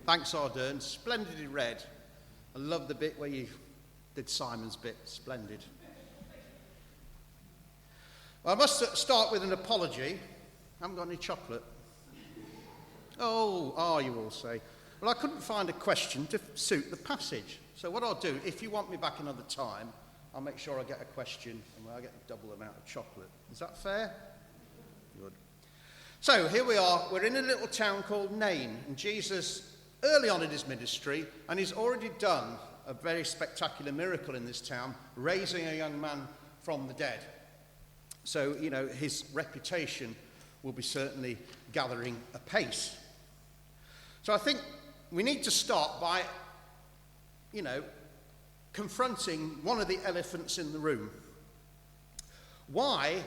Thanks, Ardern. Splendidly read. I love the bit where you did Simon's bit. Splendid. Well, I must start with an apology. I haven't got any chocolate. Oh, you all say. Well, I couldn't find a question to suit the passage. So what I'll do, if you want me back another time, I'll make sure I get a question and I get a double amount of chocolate. Is that fair? Good. So here we are. We're in a little town called Nain. And Jesus, early on in his ministry, and he's already done a very spectacular miracle in this town, raising a young man from the dead. So, his reputation will be certainly gathering apace. So I think we need to start by, confronting one of the elephants in the room. Why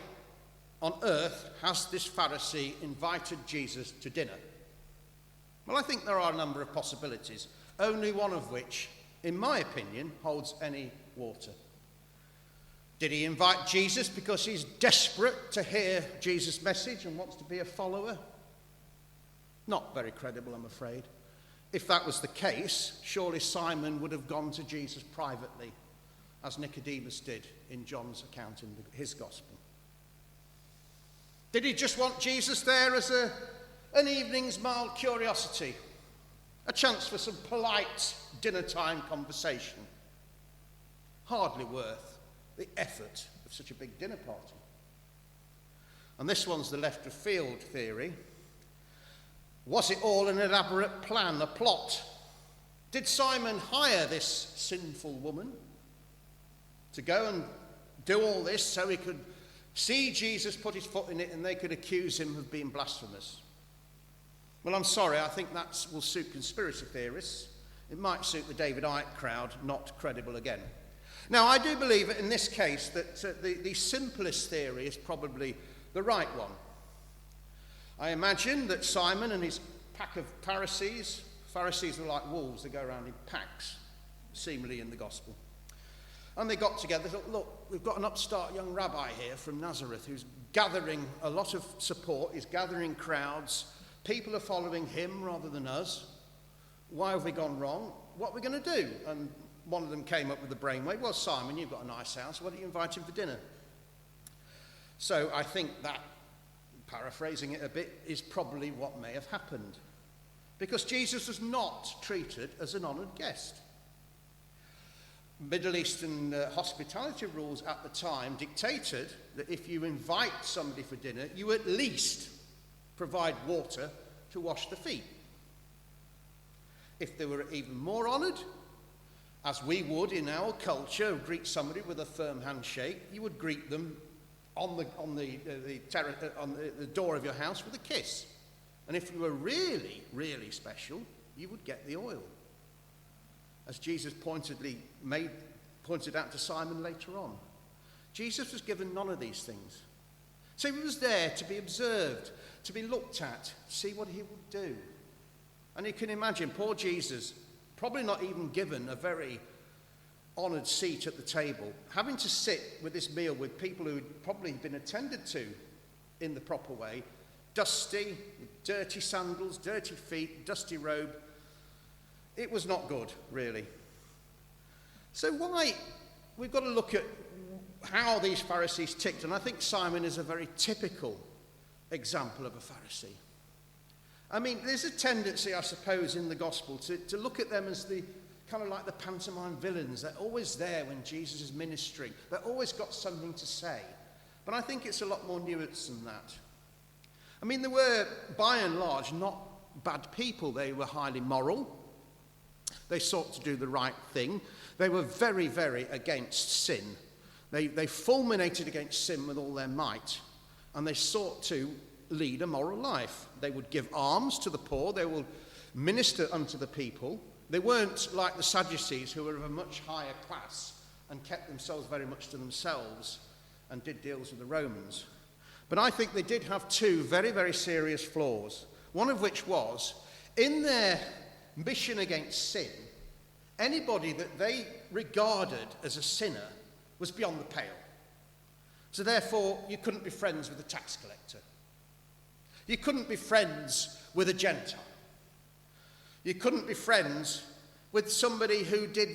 on earth has this Pharisee invited Jesus to dinner? Well, I think there are a number of possibilities, only one of which, in my opinion, holds any water. Did he invite Jesus because he's desperate to hear Jesus' message and wants to be a follower? Not very credible, I'm afraid. If that was the case, surely Simon would have gone to Jesus privately, as Nicodemus did in John's account in his gospel. Did he just want Jesus there as an evening's mild curiosity? A chance for some polite dinner time conversation? Hardly worth the effort of such a big dinner party. And this one's the left of field theory. Was it all an elaborate plan, a plot? Did Simon hire this sinful woman to go and do all this so he could see Jesus put his foot in it and they could accuse him of being blasphemous? Well, I'm sorry, I think that will suit conspiracy theorists. It might suit the David Icke crowd, not credible again. Now, I do believe in this case that the simplest theory is probably the right one. I imagine that Simon and his pack of Pharisees are like wolves, they go around in packs, seemingly in the gospel. And they got together, thought, look, we've got an upstart young rabbi here from Nazareth who's gathering a lot of support, he's gathering crowds, people are following him rather than us. Why have we gone wrong? What are we going to do? And one of them came up with the brainwave, well, Simon, you've got a nice house, why don't you invite him for dinner? So I think that, paraphrasing it a bit, is probably what may have happened. Because Jesus was not treated as an honoured guest. Middle Eastern hospitality rules at the time dictated that if you invite somebody for dinner, you at least provide water to wash the feet. If they were even more honoured, as we would in our culture, greet somebody with a firm handshake, you would greet them on the door of your house with a kiss. And if you were really, really special, you would get the oil. As Jesus pointed out to Simon later on. Jesus was given none of these things. So he was there to be observed, to be looked at, see what he would do. And you can imagine poor Jesus, probably not even given a very honoured seat at the table, having to sit with this meal with people who had probably been attended to in the proper way, dusty, with dirty sandals, dirty feet, dusty robe. It was not good, really. So we've got to look at how these Pharisees ticked, and I think Simon is a very typical example of a Pharisee. I mean, there's a tendency, I suppose, in the gospel to look at them as the kind of like the pantomime villains. They're always there when Jesus is ministering. They've always got something to say. But I think it's a lot more nuanced than that. I mean, they were, by and large, not bad people. They were highly moral. They sought to do the right thing. They were very, very against sin. They fulminated against sin with all their might. And they sought to lead a moral life. They would give alms to the poor. They would minister unto the people. They weren't like the Sadducees, who were of a much higher class and kept themselves very much to themselves and did deals with the Romans. But I think they did have two very, very serious flaws. One of which was, in their mission against sin, anybody that they regarded as a sinner was beyond the pale. So therefore, you couldn't be friends with a tax collector. You couldn't be friends with a Gentile. You couldn't be friends with somebody who did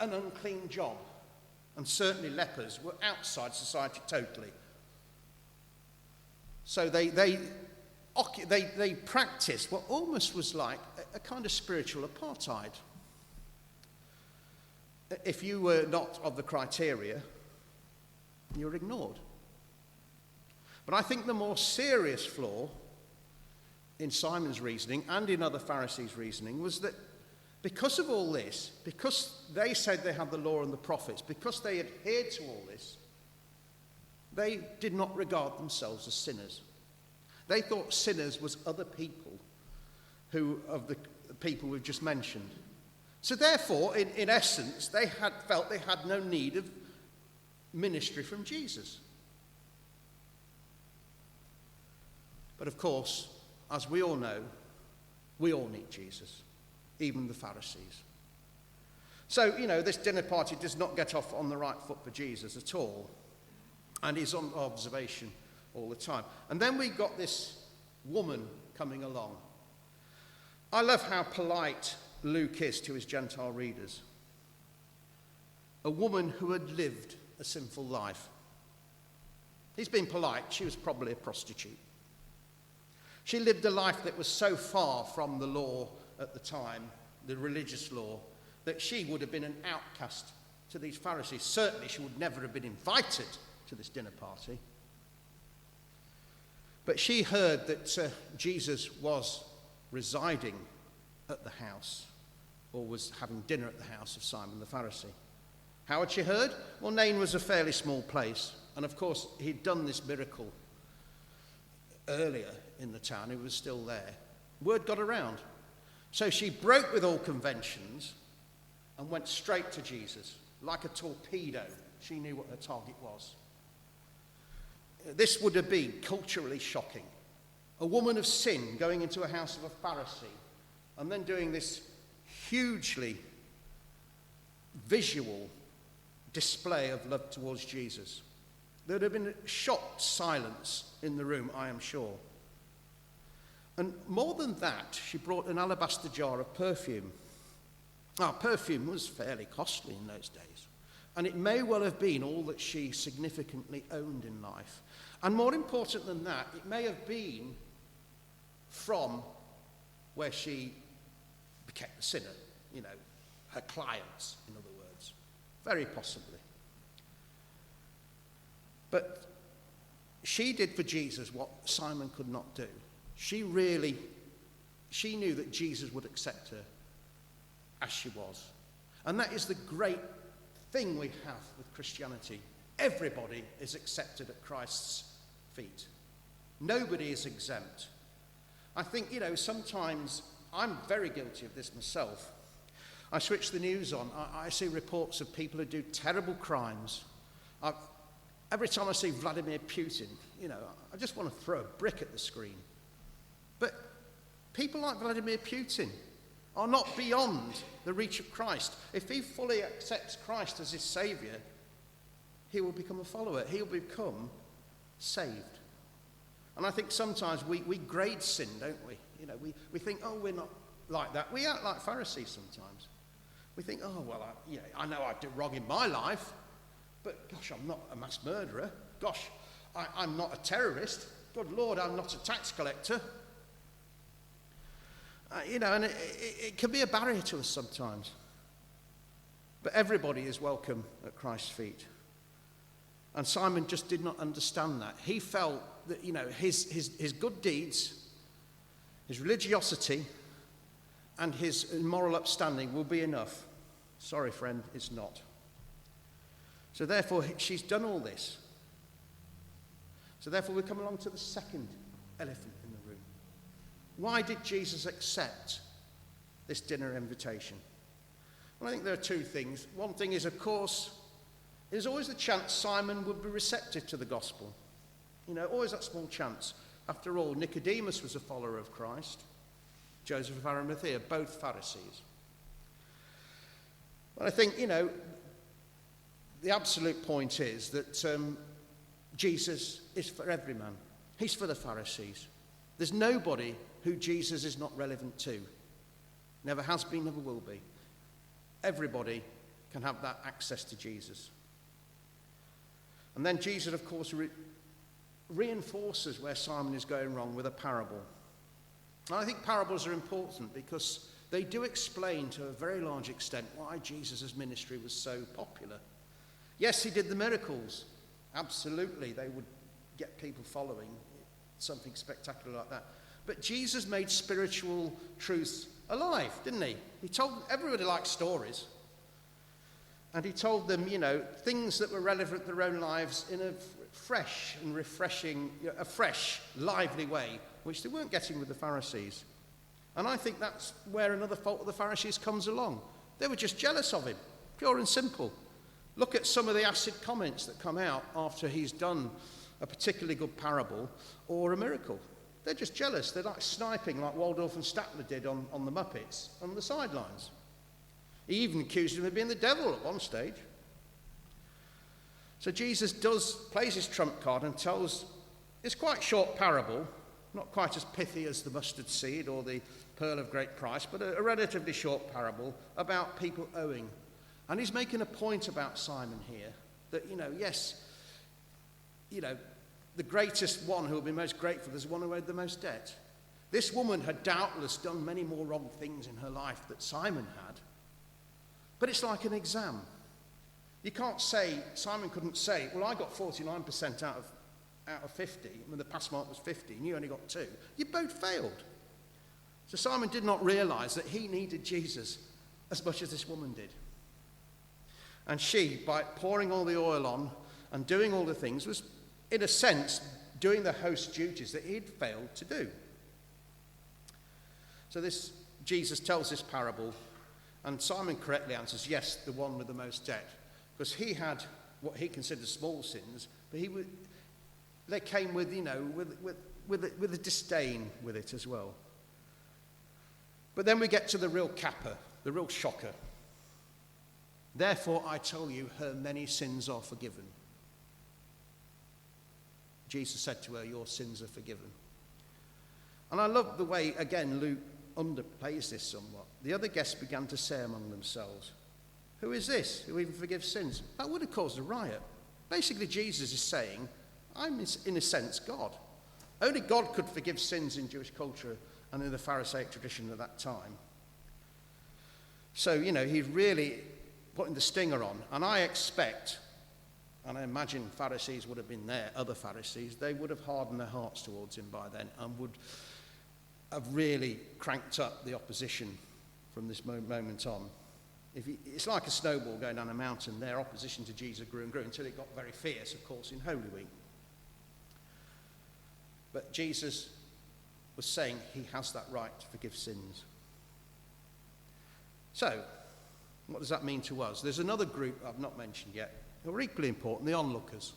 an unclean job. And certainly lepers were outside society totally. So they practiced what almost was like a kind of spiritual apartheid. If you were not of the criteria, you were ignored. But I think the more serious flaw in Simon's reasoning and in other Pharisees' reasoning was that because of all this, because they said they had the law and the prophets, because they adhered to all this, they did not regard themselves as sinners. They thought sinners was other people of the people we've just mentioned. So therefore, in essence, they had felt they had no need of ministry from Jesus. But of course, as we all know, we all need Jesus, even the Pharisees. So, this dinner party does not get off on the right foot for Jesus at all. And he's on observation all the time. And then we got this woman coming along. I love how polite Luke is to his Gentile readers. A woman who had lived a sinful life. He's been polite. She was probably a prostitute. She lived a life that was so far from the law at the time, the religious law, that she would have been an outcast to these Pharisees. Certainly she would never have been invited to this dinner party. But she heard that Jesus was residing at the house, or was having dinner at the house of Simon the Pharisee. How had she heard? Well, Nain was a fairly small place, and of course he'd done this miracle earlier in the town. He was still there. Word got around. So she broke with all conventions and went straight to Jesus. Like a torpedo, she knew what her target was. This would have been culturally shocking. A woman of sin going into a house of a Pharisee and then doing this hugely visual display of love towards Jesus. There would have been a shocked silence in the room, I am sure. And more than that, she brought an alabaster jar of perfume. Now, perfume was fairly costly in those days, and it may well have been all that she significantly owned in life. And more important than that, it may have been from where she became a sinner, her clients, in other words. Very possibly. But she did for Jesus what Simon could not do. She knew that Jesus would accept her as she was. And that is the great thing we have with Christianity. Everybody is accepted at Christ's feet. Nobody is exempt. I think, sometimes I'm very guilty of this myself. I switch the news on. I see reports of people who do terrible crimes. Every time I see Vladimir Putin, I just want to throw a brick at the screen. But people like Vladimir Putin are not beyond the reach of Christ. If he fully accepts Christ as his saviour, he will become a follower. He will become saved. And I think sometimes we grade sin, don't we? We think, oh, we're not like that. We act like Pharisees sometimes. We think, oh, well, I know I did wrong in my life, but gosh, I'm not a mass murderer. Gosh, I'm not a terrorist. Good Lord, I'm not a tax collector. And it can be a barrier to us sometimes. But everybody is welcome at Christ's feet. And Simon just did not understand that. He felt that, his good deeds, his religiosity, and his moral upstanding will be enough. Sorry, friend, it's not. So therefore, she's done all this. So therefore, we come along to the second elephant in the room. Why did Jesus accept this dinner invitation? Well, I think there are two things. One thing is, of course, there's always the chance Simon would be receptive to the gospel. Always that small chance. After all, Nicodemus was a follower of Christ. Joseph of Arimathea, both Pharisees. But I think, the absolute point is that Jesus is for every man. He's for the Pharisees. There's nobody who Jesus is not relevant to. Never has been, never will be. Everybody can have that access to Jesus. And then Jesus, of course, reinforces where Simon is going wrong with a parable. And I think parables are important because they do explain to a very large extent why Jesus' ministry was so popular. Yes, he did the miracles. Absolutely, they would get people following, something spectacular like that. But Jesus made spiritual truths alive, didn't he? He told everybody liked stories. And he told them, things that were relevant to their own lives in a fresh and refreshing, a fresh, lively way, which they weren't getting with the Pharisees. And I think that's where another fault of the Pharisees comes along. They were just jealous of him, pure and simple. Look at some of the acid comments that come out after he's done a particularly good parable or a miracle. They're just jealous. They're like sniping like Waldorf and Statler did on the Muppets on the sidelines. He even accused him of being the devil at one stage. So Jesus plays his trump card and tells this quite short parable, not quite as pithy as the mustard seed or the pearl of great price, but a relatively short parable about people owing. And he's making a point about Simon here that, the greatest one who will be most grateful is the one who owed the most debt. This woman had doubtless done many more wrong things in her life that Simon had. But it's like an exam. You can't say, Simon couldn't say, well, I got 49% out of 50, when the pass mark was 50, and you only got 2. You both failed. So Simon did not realise that he needed Jesus as much as this woman did. And she, by pouring all the oil on and doing all the things, was, in a sense, doing the host's duties that he'd failed to do. So Jesus tells this parable, and Simon correctly answers, yes, the one with the most debt. Because he had what he considered small sins, but they came with, with a disdain with it as well. But then we get to the real capper, the real shocker. Therefore, I tell you, her many sins are forgiven. Jesus said to her, your sins are forgiven. And I love the way, again, Luke underplays this somewhat. The other guests began to say among themselves, who is this who even forgives sins? That would have caused a riot. Basically, Jesus is saying, I'm, in a sense, God. Only God could forgive sins in Jewish culture and in the Pharisaic tradition at that time. So, he's really putting the stinger on. And I expect, and I imagine Pharisees would have been there, other Pharisees, they would have hardened their hearts towards him by then and would have really cranked up the opposition from this moment on. It's like a snowball going down a mountain. Their opposition to Jesus grew and grew until it got very fierce, of course, in Holy Week. But Jesus was saying he has that right to forgive sins. So, what does that mean to us? There's another group I've not mentioned yet who are equally important, the onlookers.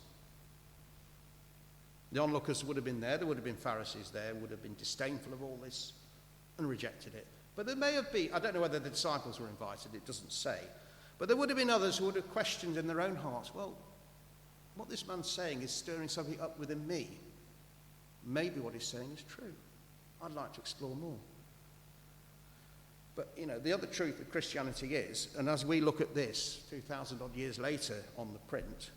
The onlookers would have been there would have been Pharisees there, would have been disdainful of all this and rejected it. But there may have been, I don't know whether the disciples were invited, it doesn't say, but there would have been others who would have questioned in their own hearts, well, what this man's saying is stirring something up within me. Maybe what he's saying is true. I'd like to explore more. But, the other truth of Christianity is, and as we look at this 2,000 odd years later on the print,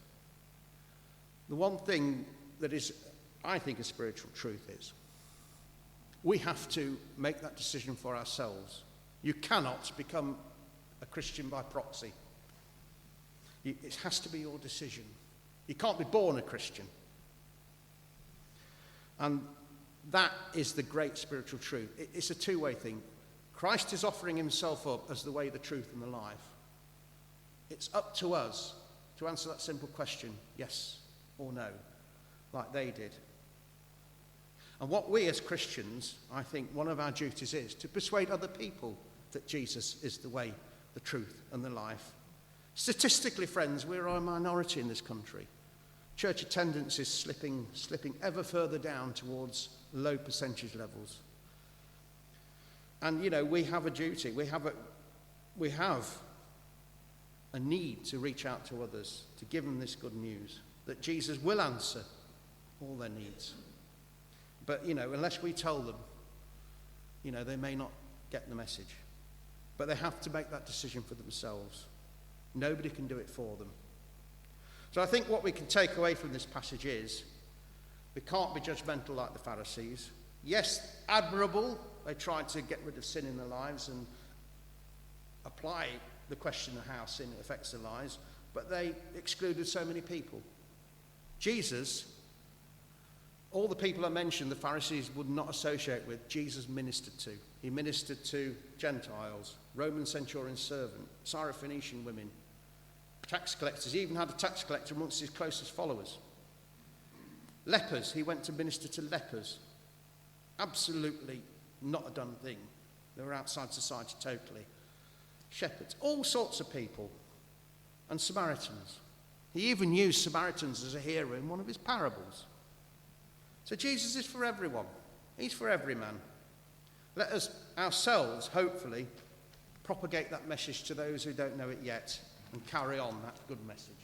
the one thing that is, I think, a spiritual truth is, we have to make that decision for ourselves. You cannot become a Christian by proxy. It has to be your decision. You can't be born a Christian. And that is the great spiritual truth. It's a two-way thing. Christ is offering himself up as the way, the truth, and the life. It's up to us to answer that simple question, yes or no, like they did. And what we as Christians, I think one of our duties is to persuade other people that Jesus is the way, the truth, and the life. Statistically, friends, we're a minority in this country. Church attendance is slipping ever further down towards low percentage levels. And, we have a duty. We have a need to reach out to others, to give them this good news, that Jesus will answer all their needs. But, unless we tell them, they may not get the message. But they have to make that decision for themselves. Nobody can do it for them. So I think what we can take away from this passage is we can't be judgmental like the Pharisees. Yes, admirable. They tried to get rid of sin in their lives and apply the question of how sin affects their lives, but they excluded so many people. Jesus, all the people I mentioned, the Pharisees would not associate with, Jesus ministered to. He ministered to Gentiles, Roman centurion's servant, Syrophoenician women, tax collectors. He even had a tax collector amongst his closest followers. Lepers, he went to minister to lepers. Absolutely not a done thing. They were outside society totally. Shepherds, all sorts of people. And Samaritans. He even used Samaritans as a hero in one of his parables. So Jesus is for everyone. He's for every man. Let us ourselves, hopefully, propagate that message to those who don't know it yet and carry on that good message.